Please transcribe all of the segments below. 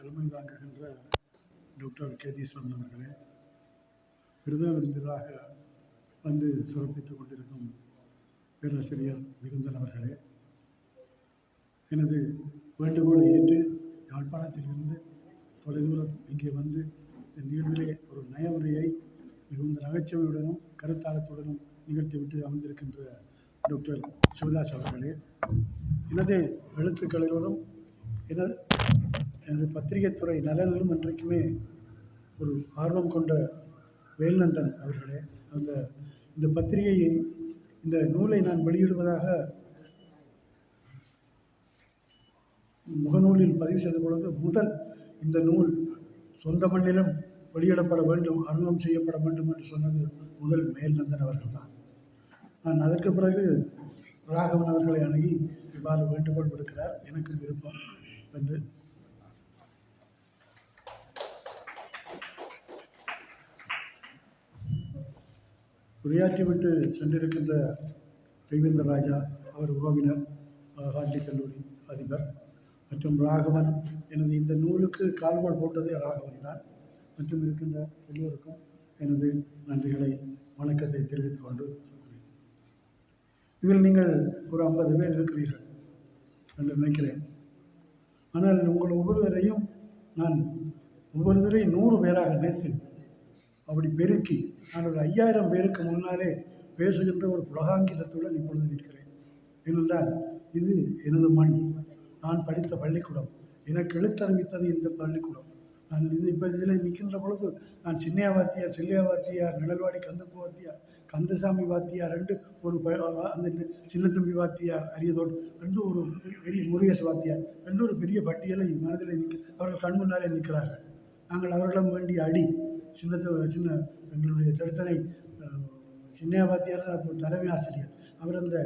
தலைமை தாங்குகின்ற டாக்டர் கேதீஸ்வரன் அவர்களே, விருத விருந்தினராக வந்து சிறப்பித்துக் கொண்டிருக்கும் பேராசிரியர் மிகுந்தன் அவர்களே, எனது வேண்டுகோளை ஏற்று யாழ்ப்பாணத்திலிருந்து தொலைதூரம் இங்கே வந்து இந்த நிகழ்விலே ஒரு நயவுரையை மிகுந்த நகைச்சுவையுடனும் கருத்தாளத்துடனும் நிகழ்த்திவிட்டு அமர்ந்திருக்கின்ற டாக்டர் சிவதாஸ் அவர்களே, எனது எழுத்துக்களிலும் எனது பத்திரிகைத்துறை நலனிலும் என்றைக்குமே ஒரு ஆர்வம் கொண்ட வேல்நந்தன் அவர்களே, இந்த பத்திரிகையை இந்த நூலை நான் வெளியிடுவதாக முகநூலில் பதிவு செய்த பொழுது முதல் இந்த நூல் சொந்த மண்ணிலும் வெளியிடப்பட வேண்டும், அறிமுகம் செய்யப்பட வேண்டும் என்று சொன்னது முதல் மேல்நந்தன் அவர்கள் தான். நான் அதற்கு பிறகு ராகவன் அவர்களை அணுகி இவ்வாறு வேண்டுகோள் விடுக்கிறார், எனக்கு விருப்பம் என்று. உரையாற்றிவிட்டு சென்றிருக்கின்ற தெய்வேந்தர் ராஜா, அவர் உறவினர், ஹார்ட்லி கல்லூரி அதிபர், மற்றும் ராகவன், எனது இந்த நூலுக்கு கால்கோள் போட்டதே ராகவன் தான், மற்றும் இருக்கின்ற எல்லோருக்கும் எனது நன்றிகளை வணக்கத்தை தெரிவித்துக் கொண்டு சொல்கிறேன். இதில் நீங்கள் ஒரு 50 பேர் இருக்கிறீர்கள் என்று நினைக்கிறேன். ஆனால் உங்கள் ஒவ்வொருவரையும் நான் ஒவ்வொருவரையும் 100 பேராக நினைத்து அப்படி பெருக்கி நான் ஒரு 5000 பேருக்கு முன்னாலே பேசுகின்ற ஒரு புலகாங்கிதத்துடன் இப்பொழுது நிற்கிறேன். ஏனென்றால் இது எனது மண், நான் படித்த பள்ளிக்கூடம், எனக்கு எழுத்தறிவித்தது இந்த பள்ளிக்கூடம். நான் இப்போ இதில் நிற்கின்ற பொழுது நான் சின்னையா வாத்தியார், செல்லியா வாத்தியார், நிழல்வாடி கந்தப்பு வாத்தியார், கந்தசாமி வாத்தியார் 2, ஒரு அந்த சின்னத்தம்பி வாத்தியார் அரியதோடு 2, ஒரு பெரிய முருகேஷ் வாத்தியார் 2, ஒரு பெரிய பட்டியலை மனதில் அவர்கள் கண் முன்னாலே நிற்கிறார்கள். நாங்கள் அவர்களிடம் வேண்டிய அடி சின்ன எங்களுடைய திருத்தனை சின்னையா வாத்தியார் தான் தலைமை ஆசிரியர். அவர் அந்த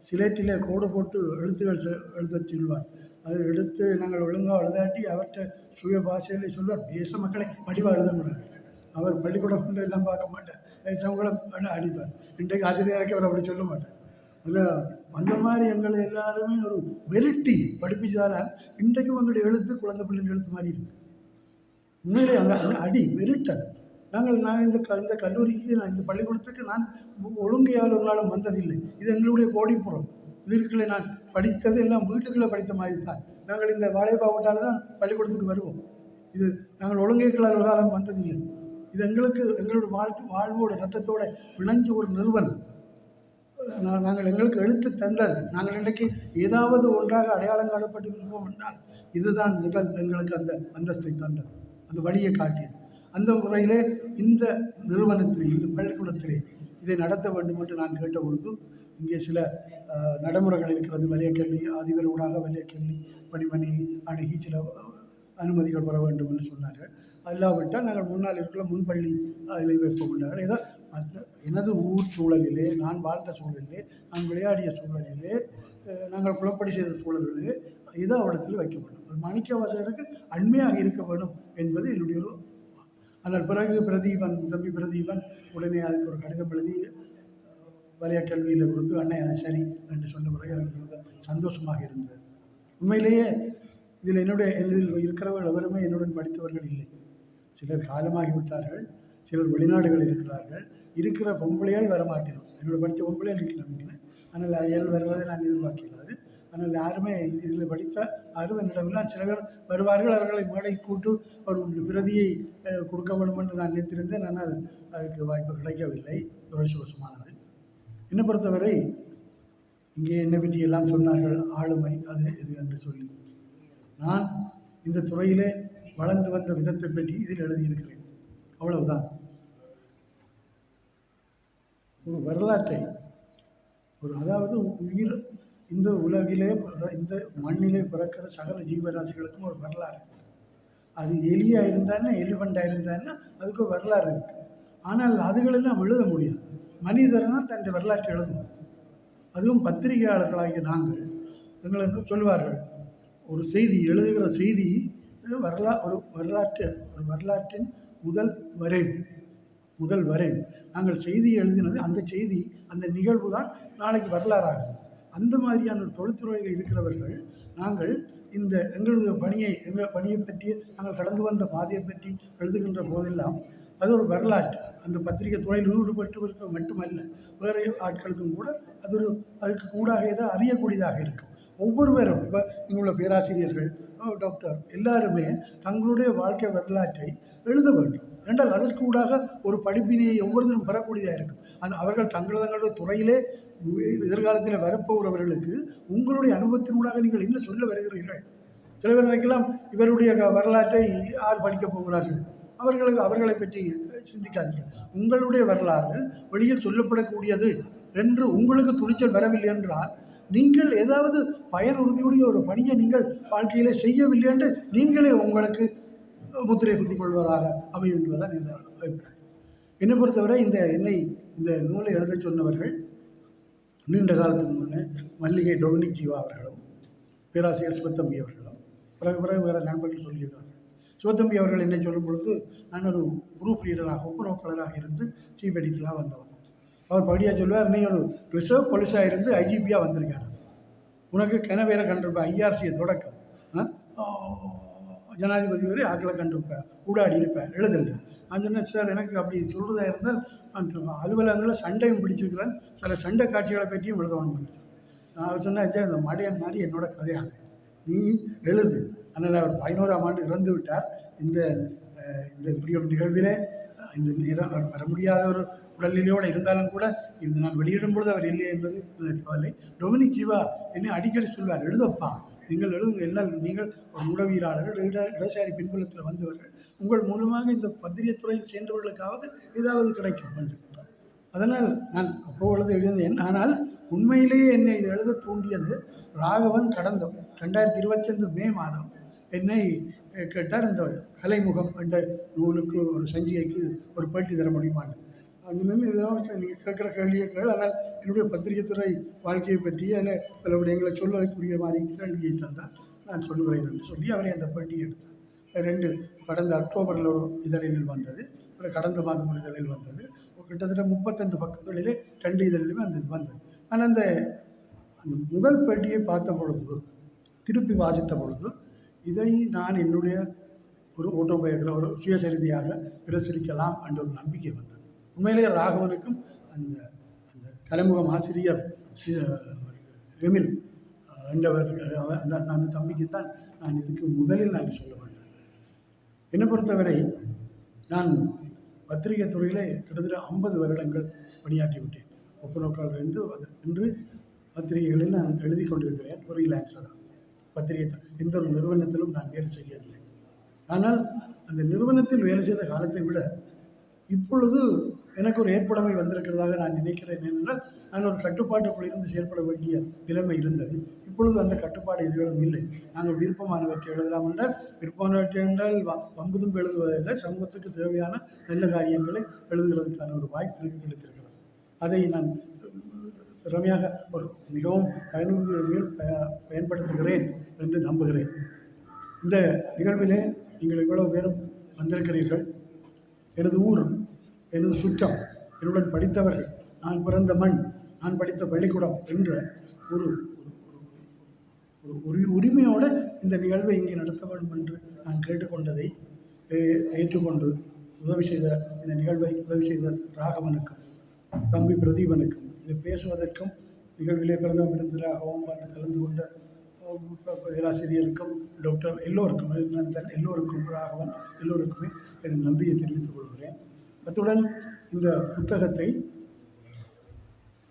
சிலேட்டிலே கோடு போட்டு எழுத்துக்கள் எழுதச் சொல்வார். அதை எடுத்து நாங்கள் ஒழுங்காக எழுதாட்டி அவற்றை சுய பாஷையில் சொல்வார், தேச மக்களை படிவாக எழுதக்கூடாது. அவர் பள்ளிக்கூடம் கொண்டு எல்லாம் பார்க்க மாட்டார், வயசானவங்களும் அடிப்பார். இன்றைக்கு ஆசிரியராக்கி அவர் அப்படி சொல்ல மாட்டார். அதில் அந்த மாதிரி எங்களை எல்லாருமே ஒரு வெரைட்டி படிப்பிச்சதால் இன்றைக்கும் எங்களுடைய எழுத்து குழந்தை பிள்ளைங்க எழுத்து மாதிரி இருக்கு. உண்மையிலே அந்த அடி வெறிட்டல். நான் இந்த கல்லூரிக்கு, நான் இந்த பள்ளிக்கூடத்துக்கு நான் ஒழுங்கையால் ஒரு நாளும் வந்ததில்லை. இது எங்களுடைய கோடிப்புறம். இதற்குள்ளே நான் படித்தது எல்லாம் வீட்டுக்குள்ளே படித்த மாதிரி தான். நாங்கள் இந்த வாழைப்பாவட்டால் தான் பள்ளிக்கூடத்துக்கு வருவோம். இது நாங்கள் ஒழுங்கைகளால் ஒரு காலம் வந்ததில்லை. இது எங்களோட வாழ்வோட ரத்தத்தோடு பிணைஞ்ச ஒரு நிறுவனம். நாங்கள் எங்களுக்கு எழுத்து தந்தது. நாங்கள் இன்றைக்கு ஏதாவது ஒன்றாக அடையாளம் காணப்பட்டிருப்போம் என்றால் இதுதான் முதல் எங்களுக்கு அந்த அந்தஸ்தை தந்தது, அந்த வழியை காட்டியது. அந்த முறையிலே இந்த நிறுவனத்திலே, இந்த பள்ளிக்கூடத்திலே இதை நடத்த வேண்டும் என்று நான் கேட்ட பொழுது இங்கே சில நடைமுறைகள் இருக்கிறது. வலிய கல்வி அதிபர் ஊடாக வலிய கல்வி பணிமணி அணுகி சில அனுமதிகள் பெற வேண்டும் என்று சொன்னார்கள். அல்லாவிட்டால் நாங்கள் முன்னால் இருக்கிற முன்பள்ளி அதில் வைப்போம் என்றார்கள். ஏதோ எனது ஊர் சூழலிலே, நான் வாழ்ந்த சூழலிலே, நான் விளையாடிய சூழலிலே, நாங்கள் குளப்படி செய்த சூழலிலே ஏதோ அவடத்தில் வைக்க வேண்டும். அது மாணிக்கவாசகருக்கு அண்மையாக இருக்க வேண்டும் என்பது என்னுடைய ஒரு. ஆனால் பிறகு தம்பி பிரதீபன் உடனே அதுக்கு ஒரு கடிதம் எழுதி வலய கல்வியில் கொடுத்து அண்ணன் சரி என்று சொன்ன பிறகு எனக்கு மிகுந்த சந்தோஷமாக இருந்தது. உண்மையிலேயே இதில் இதில் இருக்கிறவர்கள் எவருமே என்னுடன் படித்தவர்கள் இல்லை. சிலர் காலமாகிவிட்டார்கள், சிலர் வெளிநாடுகள் இருக்கிறார்கள். இருக்கிற பொம்பளையால் வரமாட்டினோம். என்னோட படித்த பொம்பளையால் இருக்கிறேன். ஆனால் அயல் வருவதை நான் எதிர்பார்க்கிறாது. ஆனால் யாருமே இதில் படித்த அறிவு என்னிடமெல்லாம் சில பேர் வருவார்கள். அவர்களை மேடை கூட்டு ஒரு பிரதியை கொடுக்க வேண்டும் என்று நான் நினைத்திருந்தேன். ஆனால் அதுக்கு வாய்ப்பு கிடைக்கவில்லை, துரதிர்ஷ்டவசமானது. என்னை பொறுத்தவரை இங்கே என்னை பற்றி எல்லாம் சொன்னார்கள், ஆளுமை அது இது என்று சொல்லி. நான் இந்த துறையிலே வளர்ந்து வந்த விதத்தை பற்றி இதில் எழுதியிருக்கிறேன், அவ்வளவுதான். ஒரு வரலாற்றை, அதாவது உயிர், இந்த உலகிலே, இந்த மண்ணிலே பிறக்கிற சகல ஜீவராசிகளுக்கும் ஒரு வரலாறு. அது எலியாக இருந்தான்னா, எலிஃபண்டாக இருந்தான்னா அதுக்கு ஒரு வரலாறு இருக்குது. ஆனால் அதுகளெல்லாம் எழுத முடியாது. மனிதர்னால் தன் வரலாற்றை எழுதுவோம். அதுவும் பத்திரிகையாளர்களாகிய நாங்கள் எங்களுக்கு சொல்வார்கள், ஒரு செய்தி எழுதுகிற செய்தி ஒரு வரலாற்றின் முதல் வரைவு. நாங்கள் செய்தி எழுதினது, அந்த செய்தி, அந்த நிகழ்வு தான் நாளைக்கு வரலாறாகும். அந்த மாதிரியான தொழில்துறையில் இருக்கிறவர்கள் நாங்கள் இந்த எங்களுடைய எங்கள் பணியை பற்றி நாங்கள் கடந்து வந்த பாதையை பற்றி எழுதுகின்ற போதெல்லாம் அது ஒரு வரலாற்று. அந்த பத்திரிகை துறையில் ஈடுபட்டவருக்கு மட்டுமல்ல, வேறு ஆட்களுக்கும் கூட அதுக்கு கூடாக தான் அறியக்கூடியதாக இருக்கும். ஒவ்வொருவரும் இப்போ இங்குள்ள பேராசிரியர்கள், டாக்டர் எல்லாருமே தங்களுடைய வாழ்க்கை வரலாற்றை எழுத வேண்டும் என்றால் அதற்கு கூடாக ஒரு படிப்பினையை ஒவ்வொருத்தரும் பெறக்கூடியதாக இருக்கும். அவர்கள் தங்களுடைய துறையிலே எதிர்காலத்தில் வரப்போகிறவர்களுக்கு உங்களுடைய அனுபவத்தினூடாக நீங்கள் என்ன சொல்ல வருகிறீர்கள். சில பேர் நினைக்கலாம் இவருடைய வரலாற்றை யார் படிக்கப் போகிறார்கள், அவர்களை பற்றி சிந்திக்காதீர்கள். உங்களுடைய வரலாறு வெளியில் சொல்லப்படக்கூடியது என்று உங்களுக்கு துணிச்சல் வரவில்லை என்றால் நீங்கள் ஏதாவது பயனுறுதியுடைய ஒரு பணியை நீங்கள் வாழ்க்கையிலே செய்யவில்லை என்று நீங்களே உங்களுக்கு முத்திரை குத்திக் கொள்வதாக அமையும் என்பதுதான் இந்த அபிப்பிராயம். என்னை பொறுத்தவரை இந்த நூலை எழுத சொன்னவர்கள் நீண்ட காலத்துக்கு முன்னே மல்லிகை டொமினிக் ஜீவா அவர்களும் பேராசிரியர் சிவத்தம்பி அவர்களும் பிறகு வேறு நண்பர்கள் சொல்லியிருக்கிறார்கள். சிவத்தம்பி அவர்கள் என்னை சொல்லும் பொழுது நான் ஒரு குரூப் லீடராக ஒப்புநோக்காளராக இருந்து சீஃப் எடிட்டராக வந்தவன். அவர் படியாக சொல்லுவார், நீ ஒரு ரிசர்வ் போலீஸாக இருந்து ஐஜிபியாக வந்திருக்காரு, உனக்கு கிணவேற கண்டிருப்பேன், ஐஆர்சியை தொடக்கம் ஜனாதிபதி வரை ஆக்களை கண்டிருப்பேன், ஊடாடி இருப்பேன், எழுதல. நான் சொன்னேன், சார் எனக்கு அப்படி சொல்கிறதா இருந்தால் நான் அலுவலகங்களில் சண்டையும் பிடிச்சிருக்கிறேன், சில சண்டை காட்சிகளை பற்றியும் எழுதணும் பண்ணேன். நான் சொன்னேன், இந்த மடையன் மாதிரி என்னோட கதையாது, நீ எழுது. அதனால் அவர் 11ஆம் ஆண்டு இறந்து விட்டார். இந்த இப்படி ஒரு நிகழ்விலே இந்த நேரம் அவர் வர முடியாத ஒரு உடல்நிலையோடு இருந்தாலும் கூட இந்த நான் வெளியிடும் பொழுது அவர் இல்லை என்பது கவலை. டொமினிக் ஜீவா என்னை அடிக்கடி சொல்வார், எழுதப்பா, நீங்கள் எழுதுங்க, எல்லாம் நீங்கள் ஒரு ஊடகவியலாளர்கள், இடதுசாரி பின்புலத்தில் வந்தவர்கள், உங்கள் மூலமாக இந்த பத்திரிகை துறையில் சேர்ந்தவர்களுக்காவது ஏதாவது கிடைக்கும் என்று. அதனால் நான் அப்பொழுது எழுதினேன். ஆனால் உண்மையிலேயே என்னை இது எழுத தூண்டியது ராகவன் கடந்த 2025 மே மாதம் என்னை கேட்டார், இந்த கலைமுகம் என்ற நூலுக்கு ஒரு சஞ்சிகைக்கு ஒரு பேட்டி தர முடியுமான்னு. அந்த நின்று ஏதாவது நீங்கள் கேட்குற கேள்வியை ஆனால் என்னுடைய பத்திரிகை துறை வாழ்க்கையை பற்றிய பல விடயங்களை சொல்வதற்குரிய மாதிரி கேள்வியை தந்தால் நான் சொல்லுகிறேன் என்று சொல்லி அவரை அந்த பேட்டியை எடுத்தார். 2 கடந்த அக்டோபரில் ஒரு இதழில் வந்தது, அப்புறம் கடந்த மாதம் ஒரு இதழில் வந்தது. கிட்டத்தட்ட 35 பக்கங்களிலே 2 இதழிலுமே அந்த இது வந்தது. ஆனால் அந்த முதல் பேட்டியை பார்த்த பொழுது, திருப்பி வாசித்த பொழுது, இதை நான் என்னுடைய ஒரு ஓட்டோபயோகிராஃபி, ஒரு சுயசரிதையாக பிரசுரிக்கலாம் என்ற ஒரு நம்பிக்கை வந்தது. உண்மையிலேயே ராகவனுக்கும் அந்த கலைமுகம் ஆசிரியர் எமில் என்றவர் அந்த தம்பிக்கு தான் நான் இதுக்கு முதலில் நான் சொல்ல வேண்டும். என்னை பொறுத்தவரை நான் பத்திரிகை துறையில் கிட்டத்தட்ட 50 வருடங்கள் பணியாற்றி விட்டேன். ஒப்புநோக்காளர் இன்று பத்திரிகைகளில் நான் எழுதி கொண்டிருக்கிறேன். ஃப்ரீலான்சராக பத்திரிகை எந்த ஒரு நிறுவனத்திலும் நான் வேலை செய்யவில்லை. ஆனால் அந்த நிறுவனத்தில் வேலை செய்த காலத்தை விட இப்பொழுது எனக்கு ஒரு ஏற்புடைமை வந்திருக்கிறதாக நான் நினைக்கிறேன். என்றால் நான் ஒரு கட்டுப்பாட்டுக்குள் இருந்து செயல்பட வேண்டிய நிலைமை இருந்தது. இப்பொழுது அந்த கட்டுப்பாடு எதுவும் இல்லை. நாங்கள் விருப்பமானவற்றை எழுதலாம் என்றால், விருப்பமானவற்றை என்றால் வம்புதும் எழுதுவதில்லை, சமூகத்துக்கு தேவையான நல்ல காரியங்களை எழுதுகிறதுக்கான ஒரு வாய்ப்பு எனக்கு கிடைத்திருக்கிறது. அதை நான் திறமையாக ஒரு மிகவும் பயனுறுதியில் பயன்படுத்துகிறேன் என்று நம்புகிறேன். இந்த நிகழ்விலே நீங்கள் இவ்வளவு பேரும் வந்திருக்கிறீர்கள். எனது ஊர், எனது சுற்றம், என்னுடன் படித்தவர்கள், நான் பிறந்த மண், நான் படித்த பள்ளிக்கூடம் என்ற ஒரு உரிமையோடு இந்த நிகழ்வை இங்கே நடத்த வேண்டும் என்று நான் கேட்டுக்கொண்டதை ஏற்றுக்கொண்டு இந்த நிகழ்வை உதவி செய்த ராகவனுக்கும் தம்பி பிரதீபனுக்கும், இதை பேசுவதற்கும் நிகழ்விலே பிறந்தவன் விருந்தினராகவும் வந்து கலந்து கொண்ட பேராசிரியருக்கும், டாக்டர் எல்லோருக்கும், எல்லோருக்கும், ராகவன் எல்லோருக்குமே என் நன்றியை தெரிவித்துக் கொள்கிறேன். அத்துடன் இந்த புத்தகத்தை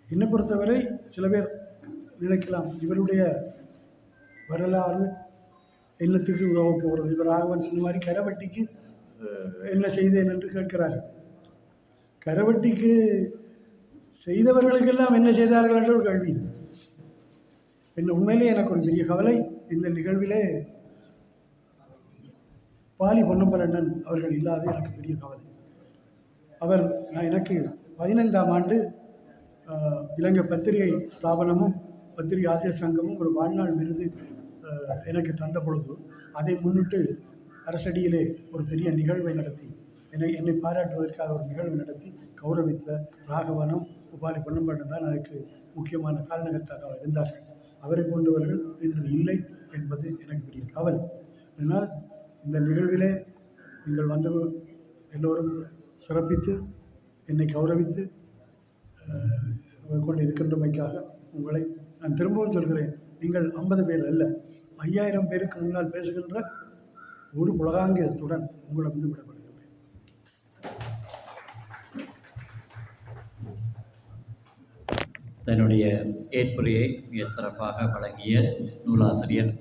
என்னை பொறுத்தவரை சில பேர் நினைக்கலாம், இவருடைய வரலாறு என்னத்துக்கு உதவ போகிறது, இவர் ராகவன் சொன்ன மாதிரி கரவட்டிக்கு என்ன செய்தேன் என்று கேட்கிறார்கள். கரவட்டிக்கு செய்தவர்களுக்கெல்லாம் என்ன செய்தார்கள் என்ற ஒரு கேள்வி. என்ன உண்மையிலே எனக்கு ஒரு பெரிய கவலை, இந்த நிகழ்விலே பாலி பொன்னம்பலண்ணன் அவர்கள் இல்லாத எனக்கு பெரிய கவலை. எனக்கு 15ஆம் ஆண்டு இலங்கை பத்திரிகை ஸ்தாபனமும் பத்திரிகை ஆசிரியர் சங்கமும் ஒரு வாழ்நாள் விருது எனக்கு தந்த பொழுது அதை முன்னிட்டு அரசடியிலே ஒரு பெரிய நிகழ்வை நடத்தி என்னை பாராட்டுவதற்காக ஒரு நிகழ்வு நடத்தி கௌரவித்த ராகவனும் உபாலி பொன்னம்பலன் தான் அதுக்கு முக்கியமான காரணகர்த்தாக இருந்தார்கள். அவரை போன்றவர்கள் இன்று இல்லை. என்பது எனக்கு பெரிய கவலை. அதனால் இந்த நிகழ்விலே நீங்கள் வந்து எல்லோரும் சிறப்பித்து என்னை கௌரவித்து கொண்டு இருக்கின்றமைக்காக உங்களை நான் திரும்பவும் சொல்கிறேன். நீங்கள் 50 பேர் அல்ல, 5000 பேருக்கு முன்னால் பேசுகின்ற ஒரு புலகாங்கியத்துடன் உங்களிடம் விடப்படுகின்றேன். தன்னுடைய ஏற்புரையை மிகச் சிறப்பாக வழங்கிய நூலாசிரியர்